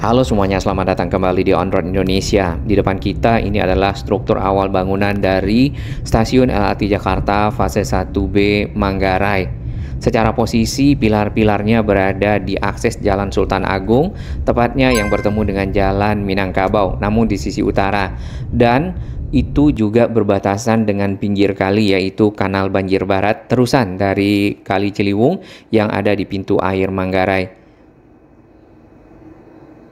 Halo semuanya, selamat datang kembali di On Road Indonesia. Di depan kita ini adalah struktur awal bangunan dari Stasiun LRT Jakarta fase 1B Manggarai. Secara posisi, pilar-pilarnya berada di akses Jalan Sultan Agung, tepatnya yang bertemu dengan Jalan Minangkabau, namun di sisi utara. Dan itu juga berbatasan dengan pinggir kali, yaitu Kanal Banjir Barat, terusan dari Kali Ciliwung yang ada di pintu air Manggarai.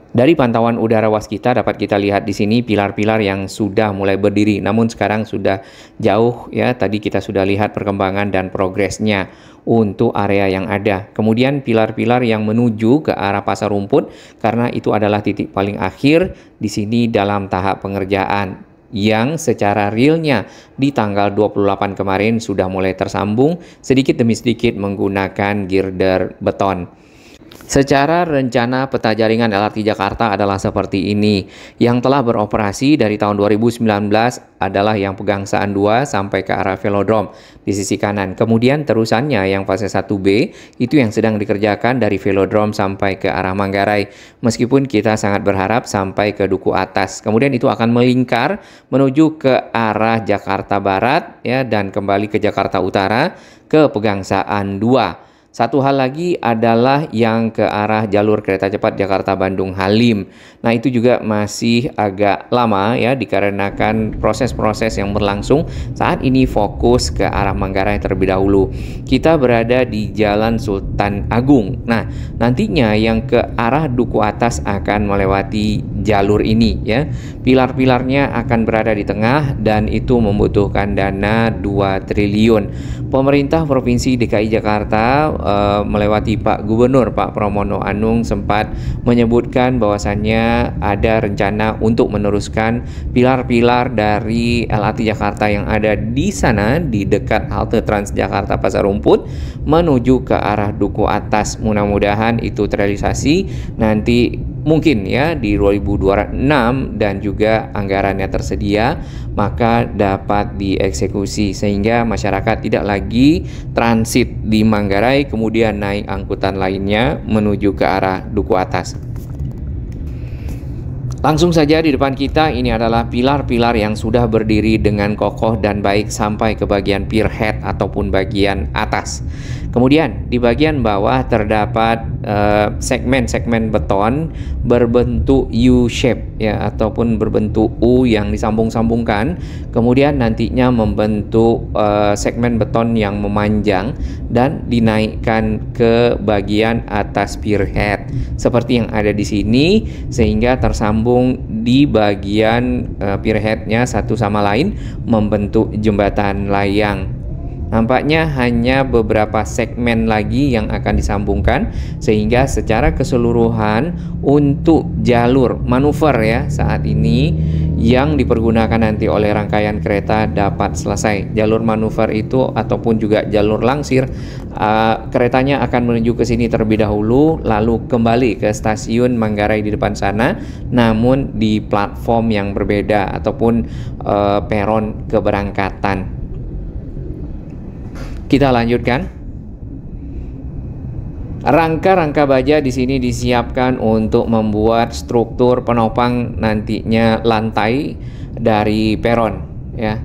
Dari pantauan udara waskita dapat kita lihat di sini pilar-pilar yang sudah mulai berdiri, namun sekarang sudah jauh ya. Tadi kita sudah lihat perkembangan dan progresnya untuk area yang ada. Kemudian pilar-pilar yang menuju ke arah Pasar Rumput, karena itu adalah titik paling akhir di sini dalam tahap pengerjaan yang secara realnya di tanggal 28 kemarin sudah mulai tersambung sedikit demi sedikit menggunakan girder beton. Secara rencana peta jaringan LRT Jakarta adalah seperti ini. Yang telah beroperasi dari tahun 2019 adalah yang Pegangsaan 2 sampai ke arah Velodrome di sisi kanan. Kemudian terusannya yang fase 1B itu yang sedang dikerjakan dari Velodrome sampai ke arah Manggarai. Meskipun kita sangat berharap sampai ke Duku Atas. Kemudian itu akan melingkar menuju ke arah Jakarta Barat ya, dan kembali ke Jakarta Utara ke Pegangsaan 2. Satu hal lagi adalah yang ke arah jalur kereta cepat Jakarta-Bandung Halim. Nah, itu juga masih agak lama ya, dikarenakan proses-proses yang berlangsung. Saat ini fokus ke arah Manggarai terlebih dahulu. Kita berada di Jalan Sultan Agung. Nah, nantinya yang ke arah Duku Atas akan melewati jalur ini ya. Pilar-pilarnya akan berada di tengah dan itu membutuhkan dana 2 triliun. Pemerintah Provinsi DKI Jakarta melewati Pak Gubernur Pak Pramono Anung sempat menyebutkan bahwasannya ada rencana untuk meneruskan pilar-pilar dari LRT Jakarta yang ada di sana di dekat halte Transjakarta Pasar Rumput menuju ke arah Duku Atas. Mudah-mudahan itu terrealisasi nanti mungkin ya di 2026 dan juga anggarannya tersedia, maka dapat dieksekusi sehingga masyarakat tidak lagi transit di Manggarai kemudian naik angkutan lainnya menuju ke arah Duku Atas. Langsung saja di depan kita ini adalah pilar-pilar yang sudah berdiri dengan kokoh dan baik sampai ke bagian pier head ataupun bagian atas. Kemudian di bagian bawah terdapat segmen-segmen beton berbentuk U-shape ya, ataupun berbentuk U yang disambung-sambungkan. Kemudian nantinya membentuk segmen beton yang memanjang dan dinaikkan ke bagian atas pier head seperti yang ada di sini, sehingga tersambung di bagian pier head-nya satu sama lain membentuk jembatan layang. Nampaknya hanya beberapa segmen lagi yang akan disambungkan sehingga secara keseluruhan untuk jalur manuver ya saat ini yang dipergunakan nanti oleh rangkaian kereta dapat selesai. Jalur manuver itu ataupun juga jalur langsir, keretanya akan menuju ke sini terlebih dahulu lalu kembali ke stasiun Manggarai di depan sana, namun di platform yang berbeda ataupun peron keberangkatan. Kita lanjutkan. Rangka-rangka baja di sini disiapkan untuk membuat struktur penopang nantinya lantai dari peron ya.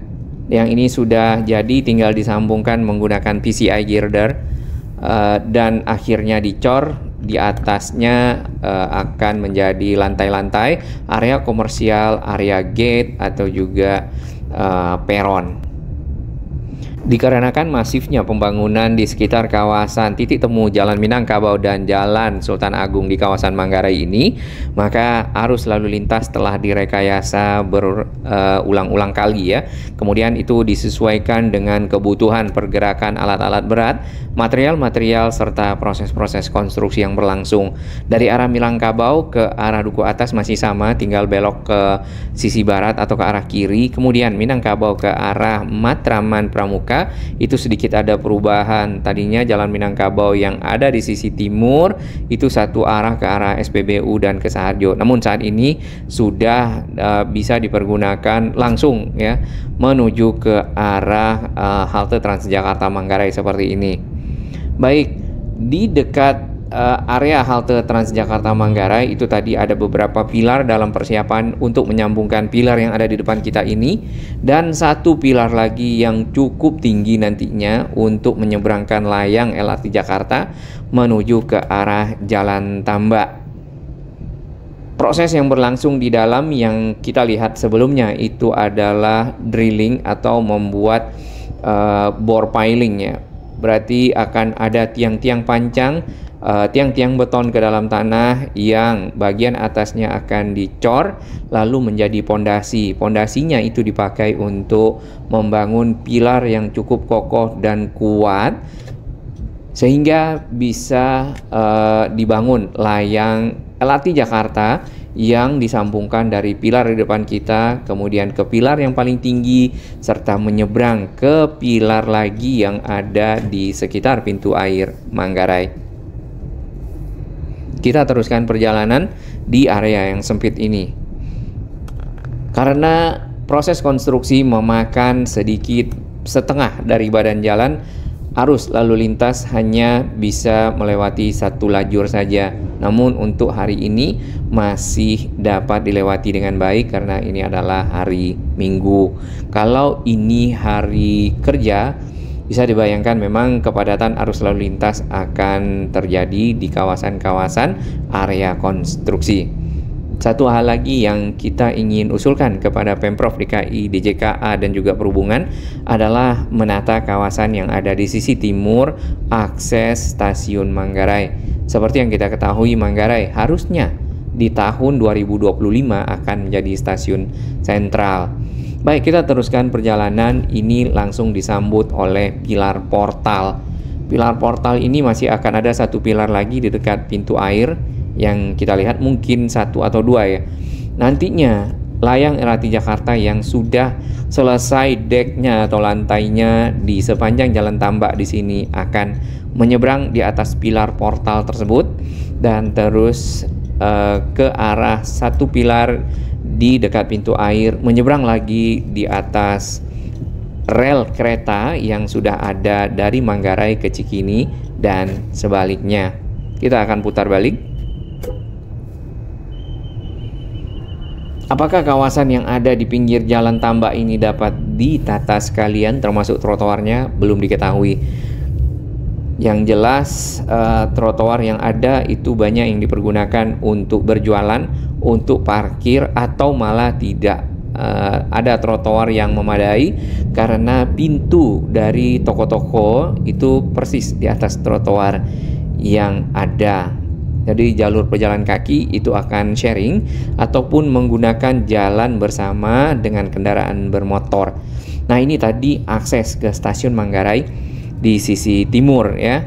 Yang ini sudah jadi, tinggal disambungkan menggunakan PCI girder dan akhirnya dicor. Di atasnya akan menjadi lantai-lantai area komersial, area gate atau juga peron. Dikarenakan masifnya pembangunan di sekitar kawasan titik temu Jalan Minangkabau dan Jalan Sultan Agung di kawasan Manggarai ini, maka arus lalu lintas telah direkayasa berulang-ulang kali ya. Kemudian itu disesuaikan dengan kebutuhan pergerakan alat-alat berat, material-material serta proses-proses konstruksi yang berlangsung. Dari arah Minangkabau ke arah Duku Atas masih sama, tinggal belok ke sisi barat atau ke arah kiri. Kemudian Minangkabau ke arah Matraman Pramuka itu sedikit ada perubahan. Tadinya Jalan Minangkabau yang ada di sisi timur itu satu arah ke arah SPBU dan ke Saharjo. Namun saat ini sudah bisa dipergunakan langsung ya menuju ke arah halte Transjakarta Manggarai seperti ini. Baik, di dekat area halte Transjakarta Manggarai itu tadi ada beberapa pilar dalam persiapan untuk menyambungkan pilar yang ada di depan kita ini, dan satu pilar lagi yang cukup tinggi nantinya untuk menyeberangkan layang LRT Jakarta menuju ke arah Jalan Tambak. Proses yang berlangsung di dalam yang kita lihat sebelumnya itu adalah drilling atau membuat bore piling ya. Berarti akan ada tiang-tiang pancang, tiang-tiang beton ke dalam tanah yang bagian atasnya akan dicor lalu menjadi pondasi. Pondasinya itu dipakai untuk membangun pilar yang cukup kokoh dan kuat sehingga bisa dibangun layang LRT Jakarta yang disambungkan dari pilar di depan kita, kemudian ke pilar yang paling tinggi, serta menyeberang ke pilar lagi yang ada di sekitar pintu air Manggarai. Kita teruskan perjalanan di area yang sempit ini. Karena proses konstruksi memakan sedikit setengah dari badan jalan, arus lalu lintas hanya bisa melewati satu lajur saja. Namun untuk hari ini masih dapat dilewati dengan baik karena ini adalah hari Minggu. Kalau ini hari kerja, bisa dibayangkan memang kepadatan arus lalu lintas akan terjadi di kawasan-kawasan area konstruksi. Satu hal lagi yang kita ingin usulkan kepada Pemprov DKI, DJKA, dan juga Perhubungan adalah menata kawasan yang ada di sisi timur akses stasiun Manggarai. Seperti yang kita ketahui, Manggarai harusnya di tahun 2025 akan menjadi stasiun sentral. Baik, kita teruskan perjalanan. Ini langsung disambut oleh pilar portal. Pilar portal ini masih akan ada satu pilar lagi di dekat pintu air yang kita lihat mungkin satu atau dua ya. Nantinya layang LRT Jakarta yang sudah selesai deknya atau lantainya di sepanjang Jalan Tambak di sini akan menyeberang di atas pilar portal tersebut dan terus ke arah satu pilar di dekat pintu air, menyeberang lagi di atas rel kereta yang sudah ada dari Manggarai ke Cikini dan sebaliknya. Kita akan putar balik. Apakah kawasan yang ada di pinggir Jalan Tambak ini dapat ditata sekalian termasuk trotoarnya? Belum diketahui. Yang jelas trotoar yang ada itu banyak yang dipergunakan untuk berjualan, untuk parkir, atau malah tidak ada trotoar yang memadai karena pintu dari toko-toko itu persis di atas trotoar yang ada. Jadi jalur pejalan kaki itu akan sharing ataupun menggunakan jalan bersama dengan kendaraan bermotor. Nah, ini tadi akses ke stasiun Manggarai di sisi timur ya.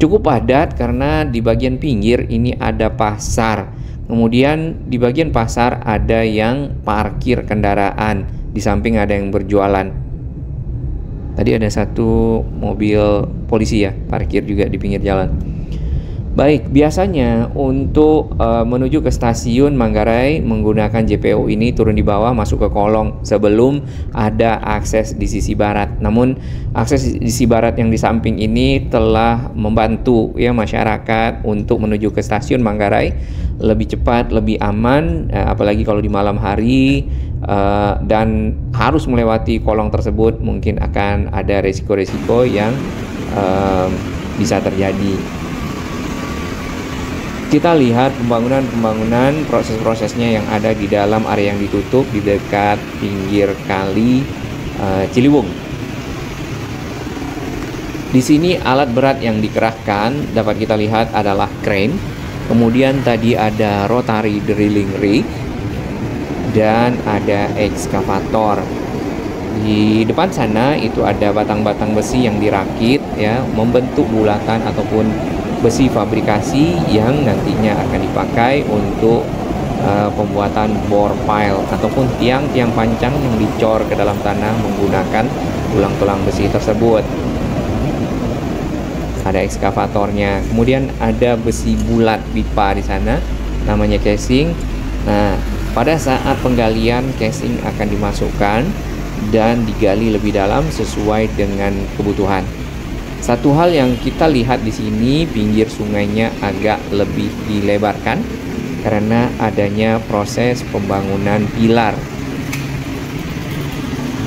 Cukup padat karena di bagian pinggir ini ada pasar. Kemudian di bagian pasar ada yang parkir kendaraan, di samping ada yang berjualan. Tadi ada satu mobil polisi ya, parkir juga di pinggir jalan. Baik, biasanya untuk menuju ke stasiun Manggarai menggunakan JPO ini turun di bawah masuk ke kolong sebelum ada akses di sisi barat. Namun akses di sisi barat yang di samping ini telah membantu ya masyarakat untuk menuju ke stasiun Manggarai lebih cepat, lebih aman, apalagi kalau di malam hari dan harus melewati kolong tersebut mungkin akan ada resiko-resiko yang bisa terjadi. Kita lihat pembangunan proses-prosesnya yang ada di dalam area yang ditutup di dekat pinggir kali Ciliwung. Di sini alat berat yang dikerahkan dapat kita lihat adalah crane. Kemudian tadi ada rotary drilling rig dan ada ekskavator. Di depan sana itu ada batang-batang besi yang dirakit ya, membentuk bulatan ataupun besi fabrikasi yang nantinya akan dipakai untuk pembuatan bore pile ataupun tiang-tiang pancang yang dicor ke dalam tanah menggunakan tulang-tulang besi tersebut. Ada ekskavatornya, kemudian ada besi bulat pipa di sana, namanya casing. Nah, pada saat penggalian casing akan dimasukkan dan digali lebih dalam sesuai dengan kebutuhan. Satu hal yang kita lihat di sini, pinggir sungainya agak lebih dilebarkan karena adanya proses pembangunan pilar.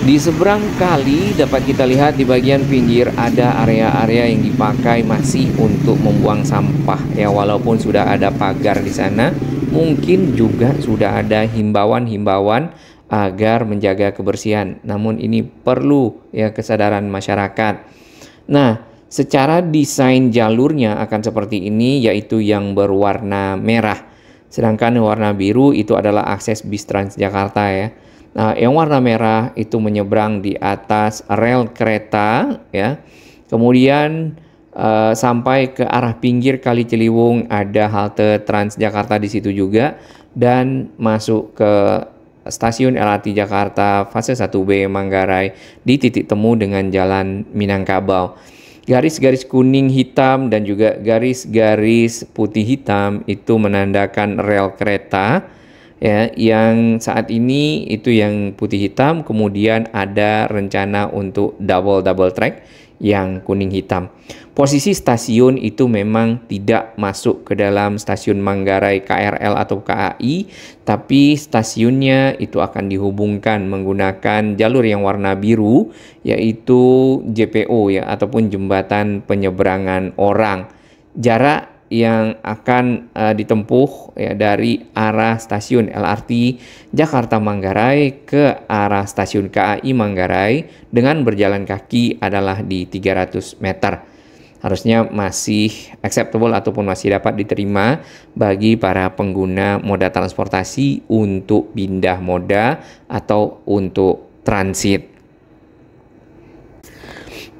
Di seberang kali dapat kita lihat di bagian pinggir ada area-area yang dipakai masih untuk membuang sampah ya, walaupun sudah ada pagar di sana, mungkin juga sudah ada himbauan-himbauan agar menjaga kebersihan. Namun ini perlu ya kesadaran masyarakat. Nah, secara desain jalurnya akan seperti ini, yaitu yang berwarna merah. Sedangkan warna biru itu adalah akses bis Transjakarta ya. Nah, yang warna merah itu menyeberang di atas rel kereta ya. Kemudian sampai ke arah pinggir Kali Ciliwung ada halte Transjakarta di situ juga, dan masuk ke stasiun LRT Jakarta fase 1B Manggarai di titik temu dengan Jalan Minangkabau. Garis-garis kuning hitam dan juga garis-garis putih hitam itu menandakan rel kereta ya, yang saat ini itu yang putih hitam, kemudian ada rencana untuk double track yang kuning hitam. Posisi stasiun itu memang tidak masuk ke dalam stasiun Manggarai KRL atau KAI, tapi stasiunnya itu akan dihubungkan menggunakan jalur yang warna biru, yaitu JPO ya, ataupun jembatan penyeberangan orang. Jarak yang akan ditempuh ya, dari arah stasiun LRT Jakarta Manggarai ke arah stasiun KAI Manggarai dengan berjalan kaki adalah di 300 meter. Harusnya masih acceptable ataupun masih dapat diterima bagi para pengguna moda transportasi untuk pindah moda atau untuk transit.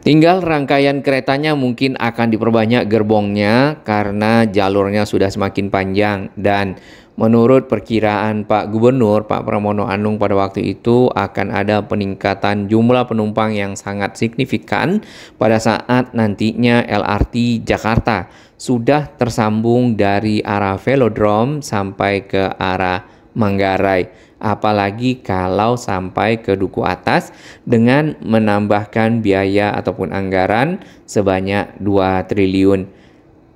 Tinggal rangkaian keretanya mungkin akan diperbanyak gerbongnya karena jalurnya sudah semakin panjang, dan menurut perkiraan Pak Gubernur Pak Pramono Anung pada waktu itu akan ada peningkatan jumlah penumpang yang sangat signifikan pada saat nantinya LRT Jakarta sudah tersambung dari arah Velodrome sampai ke arah Manggarai. Apalagi kalau sampai ke Duku Atas dengan menambahkan biaya ataupun anggaran sebanyak 2 triliun.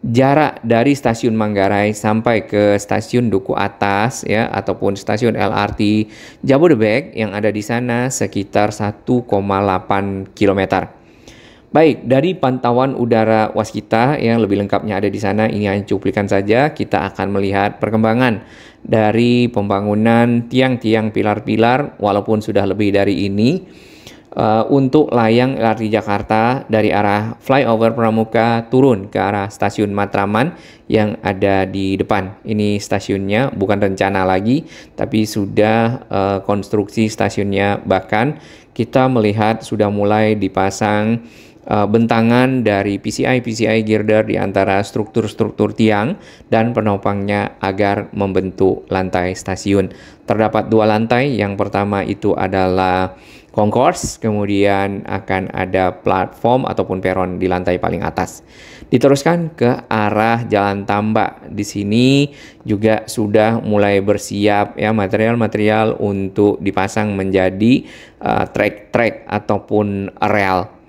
Jarak dari stasiun Manggarai sampai ke stasiun Duku Atas ya, ataupun stasiun LRT Jabodebek yang ada di sana sekitar 1,8 km. Baik, dari pantauan udara Waskita yang lebih lengkapnya ada di sana, ini hanya cuplikan saja. Kita akan melihat perkembangan dari pembangunan tiang-tiang pilar-pilar walaupun sudah lebih dari ini untuk layang LRT Jakarta dari arah flyover Pramuka turun ke arah stasiun Matraman yang ada di depan. Ini stasiunnya, bukan rencana lagi, tapi sudah konstruksi stasiunnya. Bahkan kita melihat sudah mulai dipasang bentangan dari PCI girder di antara struktur-struktur tiang dan penopangnya agar membentuk lantai stasiun. Terdapat 2 lantai, yang pertama itu adalah concourse, kemudian akan ada platform ataupun peron di lantai paling atas. Diteruskan ke arah Jalan Tambak. Di sini juga sudah mulai bersiap ya material-material untuk dipasang menjadi trek-trek ataupun rel.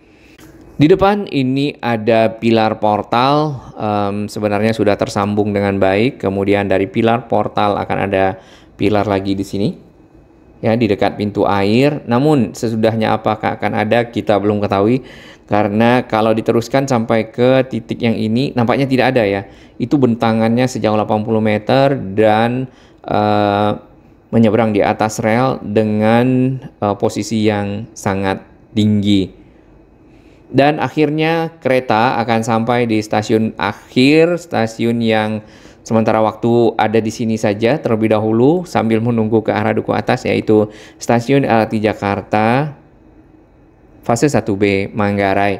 Di depan ini ada pilar portal, sebenarnya sudah tersambung dengan baik. Kemudian dari pilar portal akan ada pilar lagi di sini, ya, di dekat pintu air. Namun sesudahnya apakah akan ada, kita belum ketahui. Karena kalau diteruskan sampai ke titik yang ini, nampaknya tidak ada ya. Itu bentangannya sejauh 80 meter dan menyeberang di atas rel dengan posisi yang sangat tinggi. Dan akhirnya kereta akan sampai di stasiun akhir, stasiun yang sementara waktu ada di sini saja terlebih dahulu sambil menunggu ke arah Duku Atas, yaitu stasiun LRT Jakarta fase 1B Manggarai.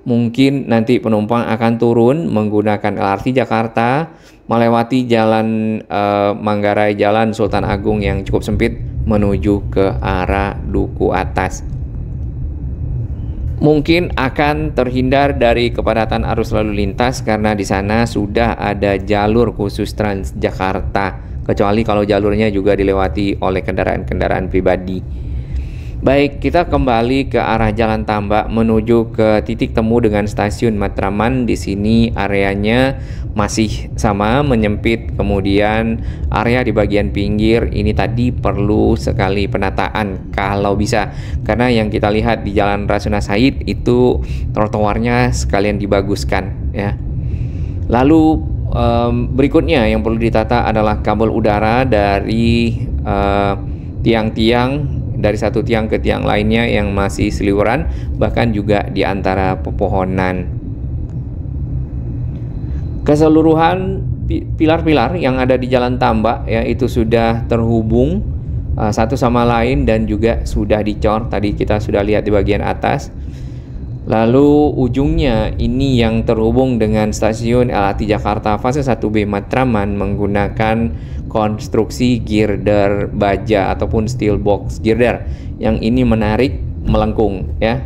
Mungkin nanti penumpang akan turun menggunakan LRT Jakarta melewati jalan Manggarai, Jalan Sultan Agung yang cukup sempit menuju ke arah Duku Atas. Mungkin akan terhindar dari kepadatan arus lalu lintas karena di sana sudah ada jalur khusus Transjakarta, kecuali kalau jalurnya juga dilewati oleh kendaraan-kendaraan pribadi. Baik, kita kembali ke arah Jalan Tambak menuju ke titik temu dengan stasiun Matraman. Di sini areanya masih sama, menyempit. Kemudian area di bagian pinggir ini tadi perlu sekali penataan kalau bisa. Karena yang kita lihat di Jalan Rasuna Said itu trotoarnya sekalian dibaguskan ya. Lalu berikutnya yang perlu ditata adalah kabel udara dari tiang-tiang, dari satu tiang ke tiang lainnya yang masih seliweran, bahkan juga di antara pepohonan. Keseluruhan pilar-pilar yang ada di Jalan Tambak ya itu sudah terhubung satu sama lain dan juga sudah dicor. Tadi kita sudah lihat di bagian atas. Lalu ujungnya ini yang terhubung dengan stasiun LRT Jakarta fase 1B Matraman menggunakan konstruksi girder baja ataupun steel box girder yang ini menarik melengkung ya.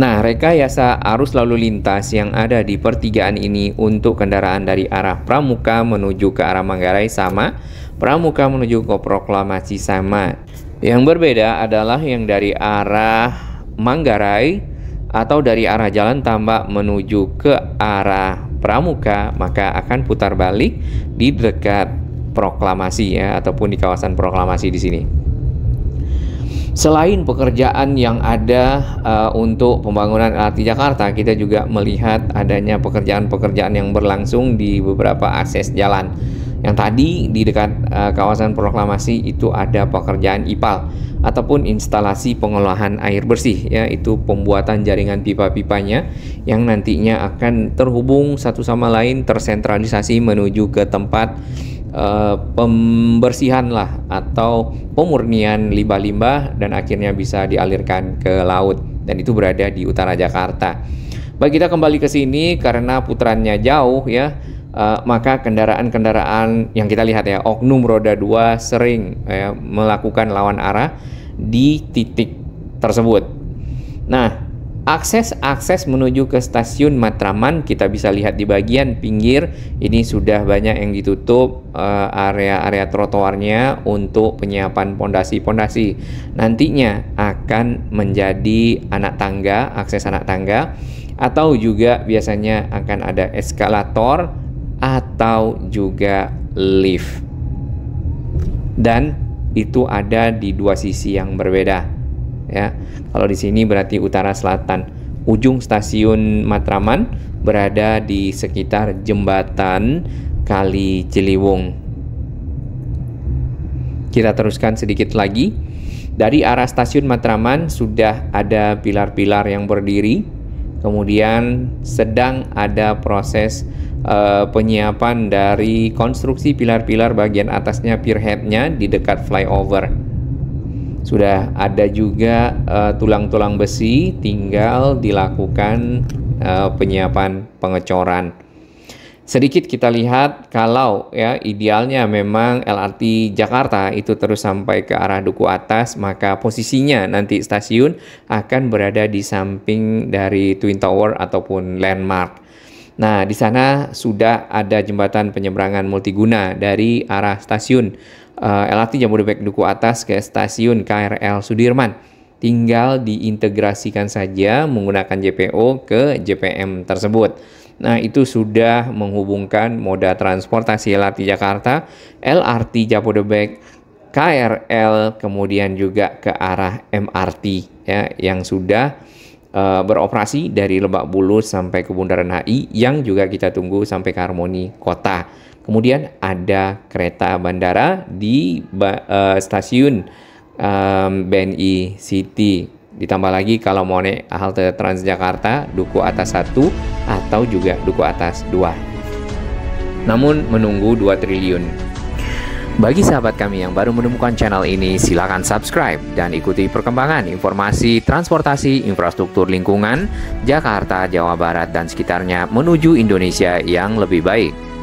Nah, rekayasa arus lalu lintas yang ada di pertigaan ini untuk kendaraan dari arah Pramuka menuju ke arah Manggarai sama, Pramuka menuju ke Proklamasi sama. Yang berbeda adalah yang dari arah Manggarai atau dari arah Jalan Tambak menuju ke arah Pramuka, maka akan putar balik di dekat Proklamasi ya, ataupun di kawasan Proklamasi di sini. Selain pekerjaan yang ada untuk pembangunan LRT Jakarta, kita juga melihat adanya pekerjaan-pekerjaan yang berlangsung di beberapa akses jalan. Yang tadi di dekat kawasan Proklamasi itu ada pekerjaan IPAL ataupun instalasi pengolahan air bersih ya, itu pembuatan jaringan pipa-pipanya yang nantinya akan terhubung satu sama lain, tersentralisasi menuju ke tempat pembersihan lah atau pemurnian limbah-limbah dan akhirnya bisa dialirkan ke laut, dan itu berada di utara Jakarta. Baik, kita kembali ke sini karena putarannya jauh ya. Maka kendaraan-kendaraan yang kita lihat ya, oknum roda 2 sering melakukan lawan arah di titik tersebut. Nah, akses menuju ke stasiun Matraman kita bisa lihat di bagian pinggir ini sudah banyak yang ditutup area-area trotoarnya untuk penyiapan pondasi-pondasi. Nantinya akan menjadi anak tangga, akses anak tangga, atau juga biasanya akan ada eskalator atau juga lift, dan itu ada di dua sisi yang berbeda ya. Kalau di sini berarti utara selatan. Ujung stasiun Matraman berada di sekitar jembatan Kali Ciliwung. Kita teruskan sedikit lagi. Dari arah stasiun Matraman sudah ada pilar-pilar yang berdiri. Kemudian sedang ada proses penyiapan dari konstruksi pilar-pilar bagian atasnya, pierheadnya di dekat flyover. Sudah ada juga tulang-tulang besi, tinggal dilakukan penyiapan pengecoran. Sedikit kita lihat, kalau ya idealnya memang LRT Jakarta itu terus sampai ke arah Duku Atas, maka posisinya nanti stasiun akan berada di samping dari Twin Tower ataupun Landmark. Nah, di sana sudah ada jembatan penyeberangan multiguna dari arah stasiun LRT Jabodebek Duku Atas ke stasiun KRL Sudirman. Tinggal diintegrasikan saja menggunakan JPO ke JPM tersebut. Nah, itu sudah menghubungkan moda transportasi LRT Jakarta, LRT Jabodebek, KRL, kemudian juga ke arah MRT ya, yang sudah beroperasi dari Lebak Bulus sampai ke Bundaran HI, yang juga kita tunggu sampai ke Harmoni Kota. Kemudian ada kereta bandara di stasiun BNI City. Ditambah lagi kalau mau naik halte Transjakarta Duku Atas 1 atau juga Duku Atas 2. Namun menunggu 2 triliun. Bagi sahabat kami yang baru menemukan channel ini, silakan subscribe dan ikuti perkembangan informasi transportasi infrastruktur lingkungan Jakarta, Jawa Barat, dan sekitarnya menuju Indonesia yang lebih baik.